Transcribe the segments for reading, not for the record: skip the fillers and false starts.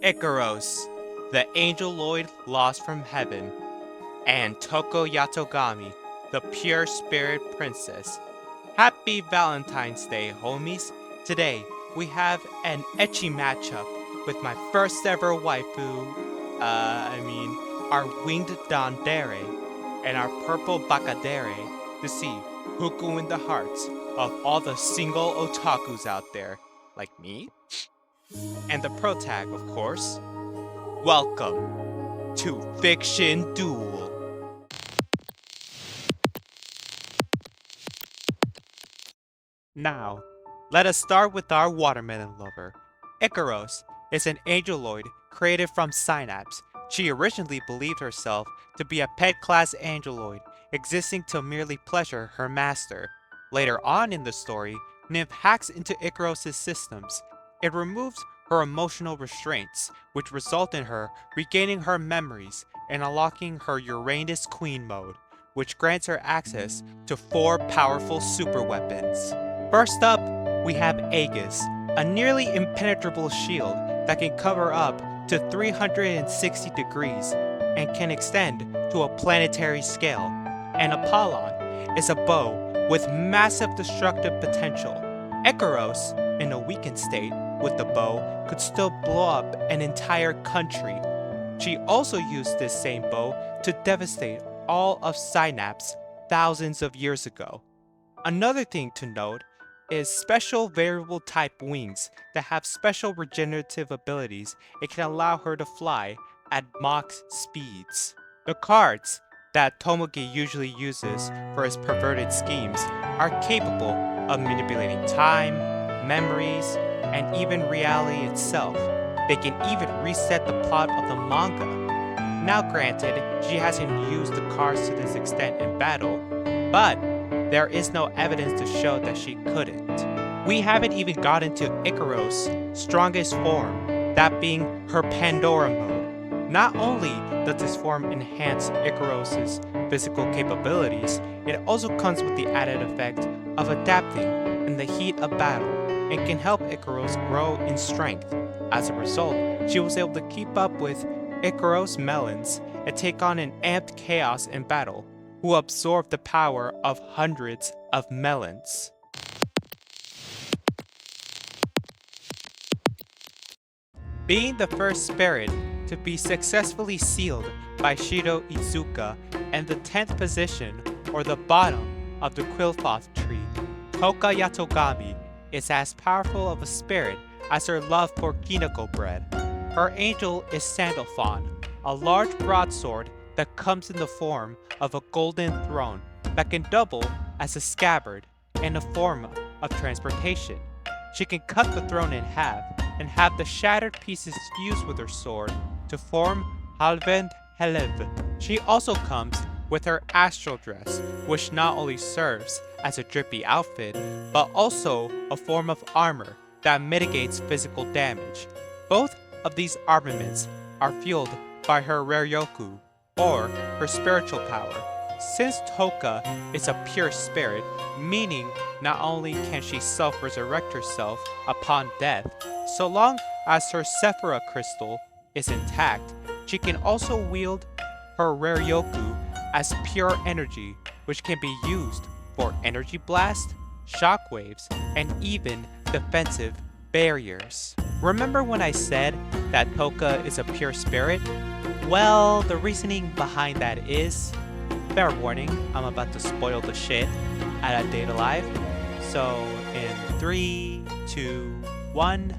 Ikaros, the angeloid lost from heaven, and Tohka Yatogami, the pure spirit princess. Happy Valentine's Day, homies! Today, we have an ecchi matchup with my first ever waifu, our winged Dandere, and our purple Bakadere to see who can win the hearts of all the single otakus out there, like me, and the pro tag, of course. Welcome to Fiction Duel. Now, let us start with our watermelon lover. Ikaros is an angeloid created from Synapse. She originally believed herself to be a pet class angeloid, existing to merely pleasure her master. Later on in the story, Nymph hacks into Ikaros' systems. It removes her emotional restraints, which result in her regaining her memories and unlocking her Uranus Queen mode, which grants her access to 4 powerful super weapons. First up, we have Aegis, a nearly impenetrable shield that can cover up to 360 degrees and can extend to a planetary scale. And Apollon is a bow with massive destructive potential. Ikaros, in a weakened state with the bow, could still blow up an entire country. She also used this same bow to devastate all of Synapse thousands of years ago. Another thing to note is special variable type wings that have special regenerative abilities. It can allow her to fly at Mach speeds. The cards that Tomogi usually uses for his perverted schemes are capable of manipulating time, memories, and even reality itself. They can even reset the plot of the manga. Now granted, she hasn't used the cards to this extent in battle, but there is no evidence to show that she couldn't. We haven't even gotten to Ikaros' strongest form, that being her Pandora mode. Not only does this form enhance Ikaros' physical capabilities, it also comes with the added effect of adapting in the heat of battle and can help Ikaros grow in strength. As a result, she was able to keep up with Ikaros melons and take on an amped chaos in battle, who absorb the power of hundreds of melons. Being the first spirit to be successfully sealed by Shiro Izuka and the 10th position, or the bottom, of the Quillfoth tree, Tohka Yatogami is as powerful of a spirit as her love for kinoko bread. Her angel is Sandalphon, a large broadsword that comes in the form of a golden throne that can double as a scabbard and a form of transportation. She can cut the throne in half and have the shattered pieces fused with her sword to form Halvend Helev. She also comes with her astral dress, which not only serves as a drippy outfit, but also a form of armor that mitigates physical damage. Both of these armaments are fueled by her Reryoku, or her spiritual power. Since Tohka is a pure spirit, meaning not only can she self-resurrect herself upon death, so long as her Sephira crystal is intact, she can also wield her Reryoku as pure energy, which can be used for energy blast, shockwaves, and even defensive barriers. Remember when I said that Tohka is a pure spirit? Well, the reasoning behind that is, fair warning, I'm about to spoil the shit out of Data Live. So in 3, 2, 1,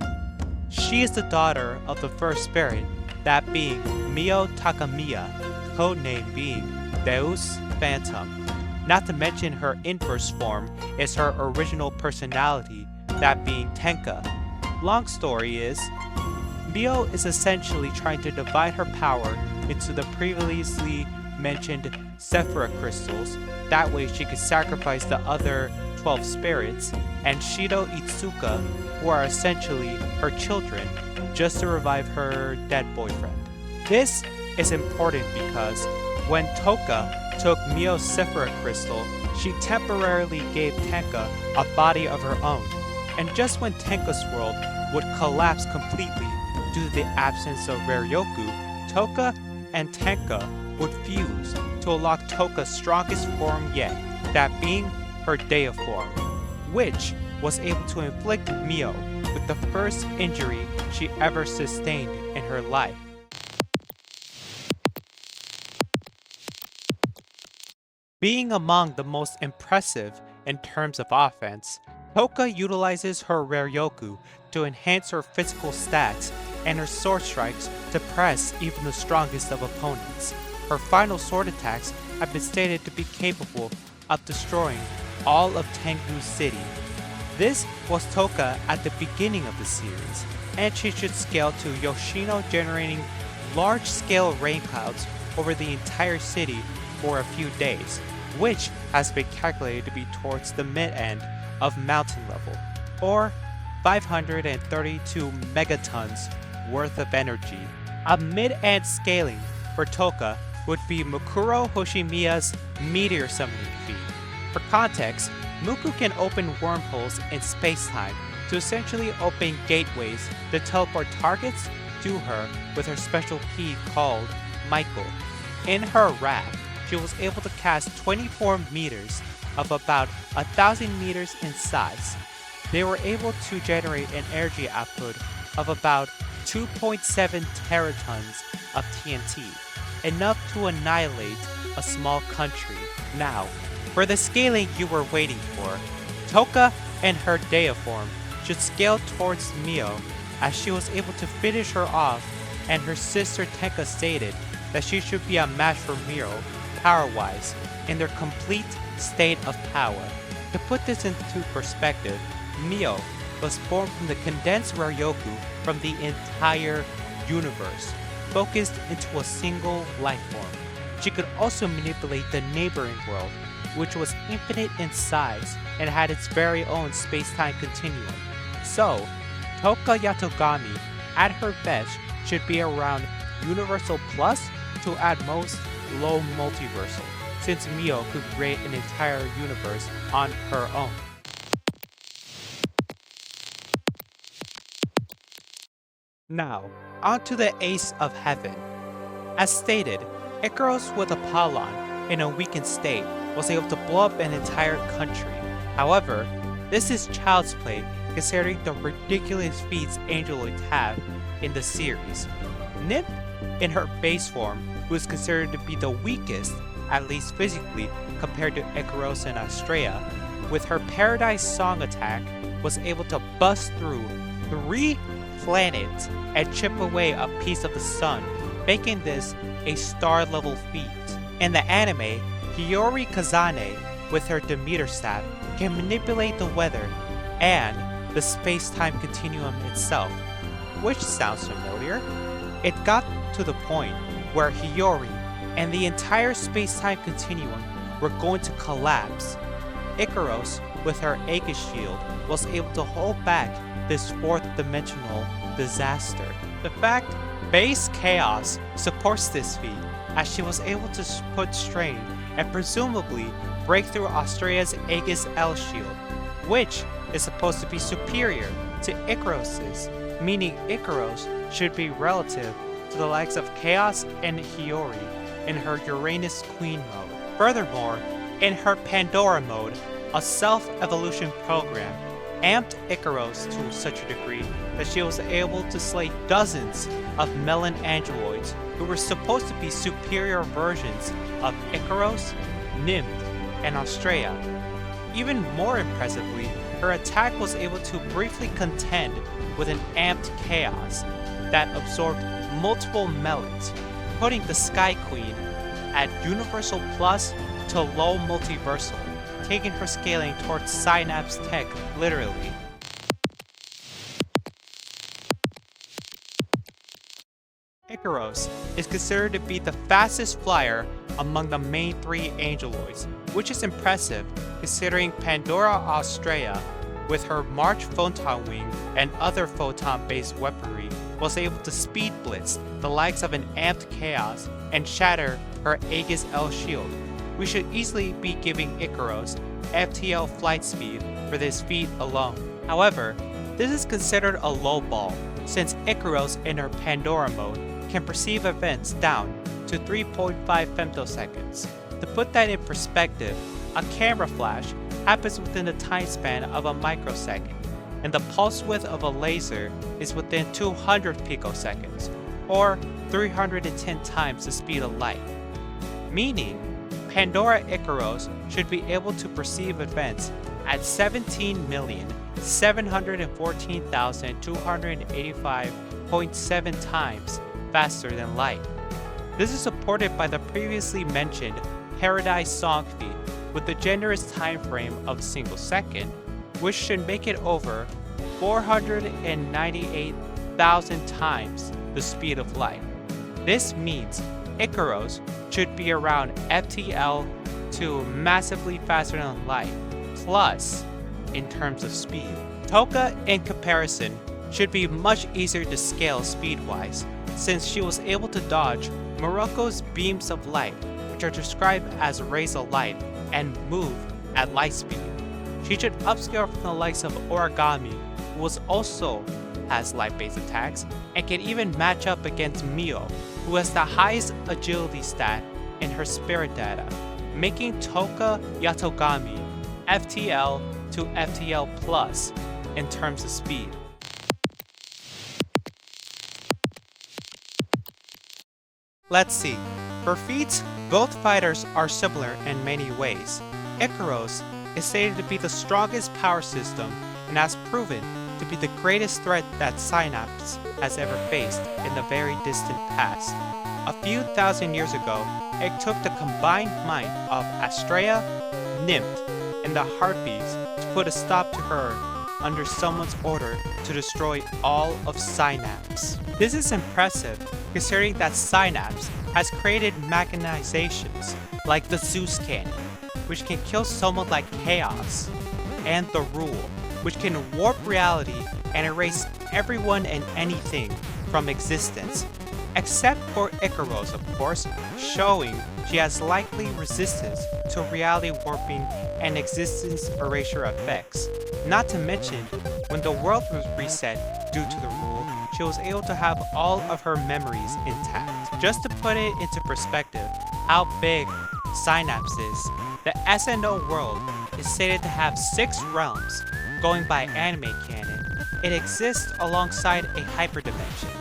she is the daughter of the first spirit, that being Mio Takamiya, codename being Deus Phantom. Not to mention her inverse form is her original personality, that being Tenka. Long story is, Mio is essentially trying to divide her power into the previously mentioned Sephira crystals. That way she could sacrifice the other 12 spirits and Shiro Itsuka, who are essentially her children, just to revive her dead boyfriend. This is important because when Tohka took Mio's Sephira crystal, she temporarily gave Tenka a body of her own. And just when Tenka's world would collapse completely, due to the absence of Raryoku, Tohka and Tenka would fuse to unlock Tohka's strongest form yet, that being her Deiform, which was able to inflict Mio with the first injury she ever sustained in her life. Being among the most impressive in terms of offense, Tohka utilizes her Raryoku to enhance her physical stats and her sword strikes to press even the strongest of opponents. Her final sword attacks have been stated to be capable of destroying all of Tengu City. This was Tohka at the beginning of the series, and she should scale to Yoshino, generating large-scale rain clouds over the entire city for a few days, which has been calculated to be towards the mid-end of mountain level, or 532 megatons worth of energy. A mid-end scaling for Tohka would be Mukuro Hoshimiya's meteor summoning feat. For context, Muku can open wormholes in space-time to essentially open gateways to teleport targets to her with her special key called Michael. In her wrath, she was able to cast 24 meters of about 1,000 meters in size. They were able to generate an energy output of about 2.7 teratons of TNT, enough to annihilate a small country. Now, for the scaling you were waiting for, Tohka and her Deiform should scale towards Mio, as she was able to finish her off, and her sister Tenka stated that she should be a match for Mio power-wise in their complete state of power. To put this into perspective, Mio was formed from the condensed Raryoku from the entire universe, focused into a single life form. She could also manipulate the neighboring world, which was infinite in size and had its very own space-time continuum. So, Tohka Yatogami at her best should be around Universal Plus to at most low multiversal, since Mio could create an entire universe on her own. Now, onto the Ace of Heaven. As stated, Ikaros with Apollon in a weakened state was able to blow up an entire country. However, this is child's play considering the ridiculous feats Angeloids have in the series. Nymph, in her base form, who is considered to be the weakest, at least physically, compared to Ikaros and Astrea, with her Paradise Song attack, was able to bust through 3 planets and chip away a piece of the sun, making this a star-level feat. In the anime, Hiyori Kazane, with her Demeter staff, can manipulate the weather and the space-time continuum itself. Which sounds familiar? It got to the point where Hiyori and the entire space-time continuum were going to collapse. Ikaros, with her Aegis shield, was able to hold back this 4th dimensional disaster. The fact base chaos supports this feat, as she was able to put strain and presumably break through Astrea's Aegis L shield, which is supposed to be superior to Ikaros's, meaning Ikaros should be relative to the likes of Chaos and Hiyori in her Uranus Queen mode. Furthermore, in her Pandora mode, a self-evolution program amped Ikaros to such a degree that she was able to slay dozens of melon angeloids who were supposed to be superior versions of Ikaros, Nymph, and Astrea. Even more impressively, her attack was able to briefly contend with an amped Chaos that absorbed multiple melons, putting the Sky Queen at Universal Plus to low multiversal, taking her scaling towards Synapse Tech literally. Ikaros is considered to be the fastest flyer among the main 3 angeloids, which is impressive considering Pandora Astrea, with her March Photon Wing and other photon-based weaponry, was able to speed blitz the likes of an amped Chaos and shatter her Aegis L shield. We should easily be giving Ikaros FTL flight speed for this feat alone. However, this is considered a low ball, since Ikaros in her Pandora mode can perceive events down to 3.5 femtoseconds. To put that in perspective, a camera flash happens within the time span of a microsecond, and the pulse width of a laser is within 200 picoseconds, or 310 times the speed of light. Meaning, Pandora Ikaros should be able to perceive events at 17,714,285.7 times faster than light. This is supported by the previously mentioned Paradise Song feat with the generous time frame of a single second, which should make it over 498,000 times the speed of light. This means Ikaros should be around FTL to massively faster than light, plus in terms of speed. Tohka, in comparison, should be much easier to scale speed-wise, since she was able to dodge Moroko's beams of light, which are described as rays of light, and move at light speed. She should upscale from the likes of Origami, who also has light-based attacks, and can even match up against Mio, who has the highest agility stat in her spirit data, making Tohka Yatogami FTL to FTL plus in terms of speed. Let's see. For feats, both fighters are similar in many ways. Ikaros is stated to be the strongest power system and has proven to be the greatest threat that Synapse has ever faced in the very distant past. A few thousand years ago, it took the combined might of Astrea, Nymph, and the Harpies to put a stop to her under someone's order to destroy all of Synapse. This is impressive considering that Synapse has created mechanizations like the Zeus Cannon, which can kill someone like Chaos, and the Rule, which can warp reality and erase everyone and anything from existence, except for Ikaros, of course, showing she has likely resistance to reality warping and existence erasure effects. Not to mention, when the world was reset due to the Rule, she was able to have all of her memories intact. Just to put it into perspective how big Synapse is, the SNO world is stated to have 6 realms. Going by anime canon, it exists alongside a hyperdimension.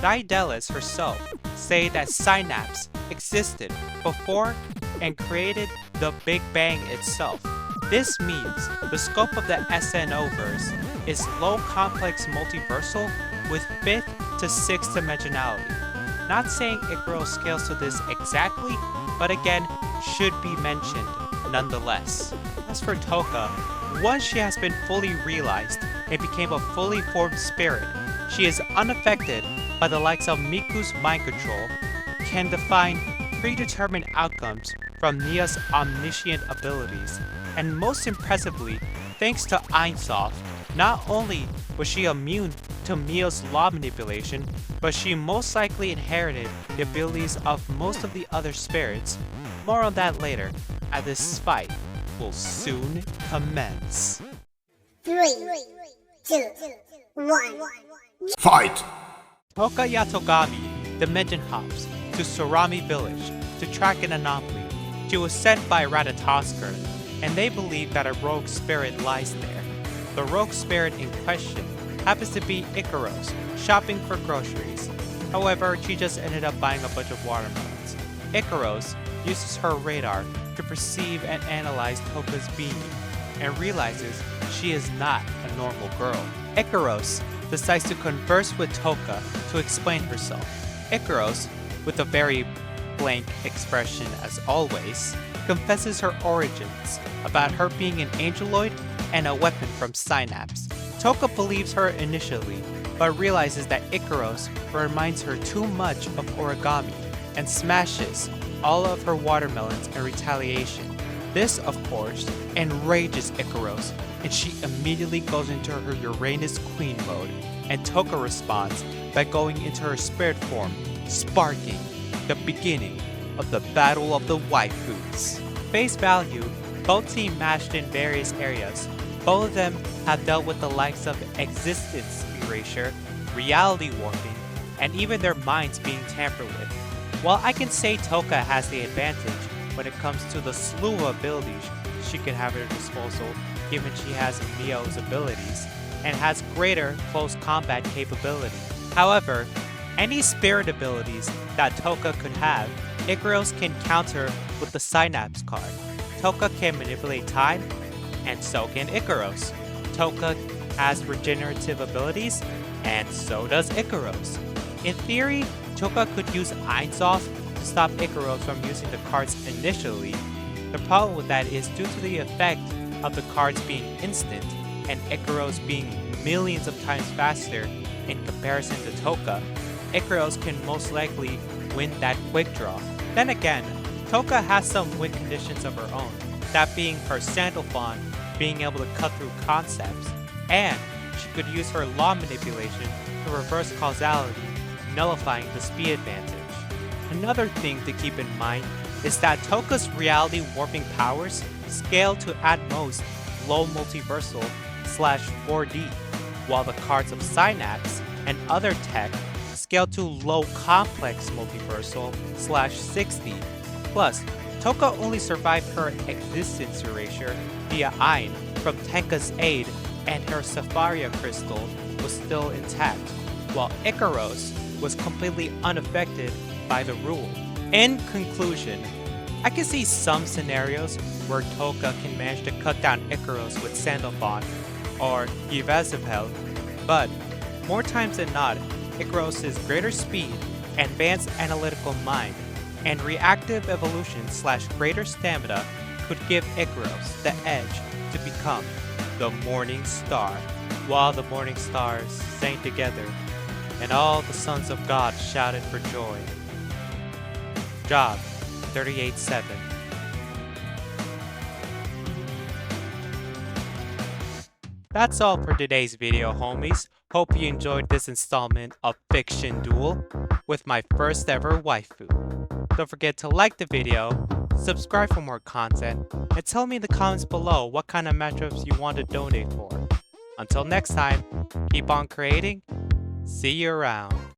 Daedalus herself stated that Synapse existed before and created the Big Bang itself. This means the scope of the SNO-verse is low complex multiversal with 5th to 6th dimensionality. Not saying Ikaros scales to this exactly, but again, should be mentioned nonetheless. As for Tohka, once she has been fully realized and became a fully formed spirit, she is unaffected by the likes of Miku's mind control, can define predetermined outcomes from Nia's omniscient abilities, and most impressively, thanks to Einsoft, not only was she immune to Mio's law manipulation, but she most likely inherited the abilities of most of the other spirits. More on that later, as this fight will soon commence. 3, 2, 1. Fight! Tohka Yatogami dimension hops to Surami village to track an anomaly. She was sent by Ratatoskr, and they believe that a rogue spirit lies there. The rogue spirit in question happens to be Ikaros, shopping for groceries. However, she just ended up buying a bunch of watermelons. Ikaros uses her radar to perceive and analyze Tohka's being, and realizes she is not a normal girl. Ikaros decides to converse with Tohka to explain herself. Ikaros, with a very blank expression as always, confesses her origins, about her being an angeloid and a weapon from Synapse. Tohka believes her initially, but realizes that Ikaros reminds her too much of Origami, and smashes all of her watermelons in retaliation. This, of course, enrages Ikaros, and she immediately goes into her Uranus Queen mode, and Tohka responds by going into her spirit form, sparking the beginning of the Battle of the Waifus. Face value, both seem matched in various areas. Both of them have dealt with the likes of existence erasure, reality warping, and even their minds being tampered with. While I can say Tohka has the advantage when it comes to the slew of abilities she can have at her disposal, given she has Mio's abilities, and has greater close combat capability. However, any spirit abilities that Tohka could have, Ikaros can counter with the Synapse card. Tohka can manipulate time, and so can Ikaros. Tohka has regenerative abilities, and so does Ikaros. In theory, Tohka could use Einzoff to stop Ikaros from using the cards initially. The problem with that is due to the effect of the cards being instant, and Ikaros being millions of times faster in comparison to Tohka, Ikaros can most likely win that quick draw. Then again, Tohka has some win conditions of her own, that being her Sandalphon being able to cut through concepts, and she could use her law manipulation to reverse causality, nullifying the speed advantage. Another thing to keep in mind is that Tohka's reality warping powers scale to at most low multiversal / 4D, while the cards of Synapse and other tech scale to low complex multiversal / 6D. Plus, Tohka only survived her existence erasure via Ein from Tenka's aid, and her Sapphire crystal was still intact, while Ikaros was completely unaffected by the rule. In conclusion, I can see some scenarios where Tohka can manage to cut down Ikaros with Sandalphon or Yvazipel, but more times than not, Ikaros' greater speed, advanced analytical mind, and reactive evolution / greater stamina could give Ikaros the edge to become the Morning Star. While the morning stars sang together, and all the sons of God shouted for joy. Job 38-7. That's all for today's video, homies. Hope you enjoyed this installment of Fiction Duel with my first ever waifu. Don't forget to like the video, subscribe for more content, and tell me in the comments below what kind of matchups you want to donate for. Until next time, keep on creating. See you around.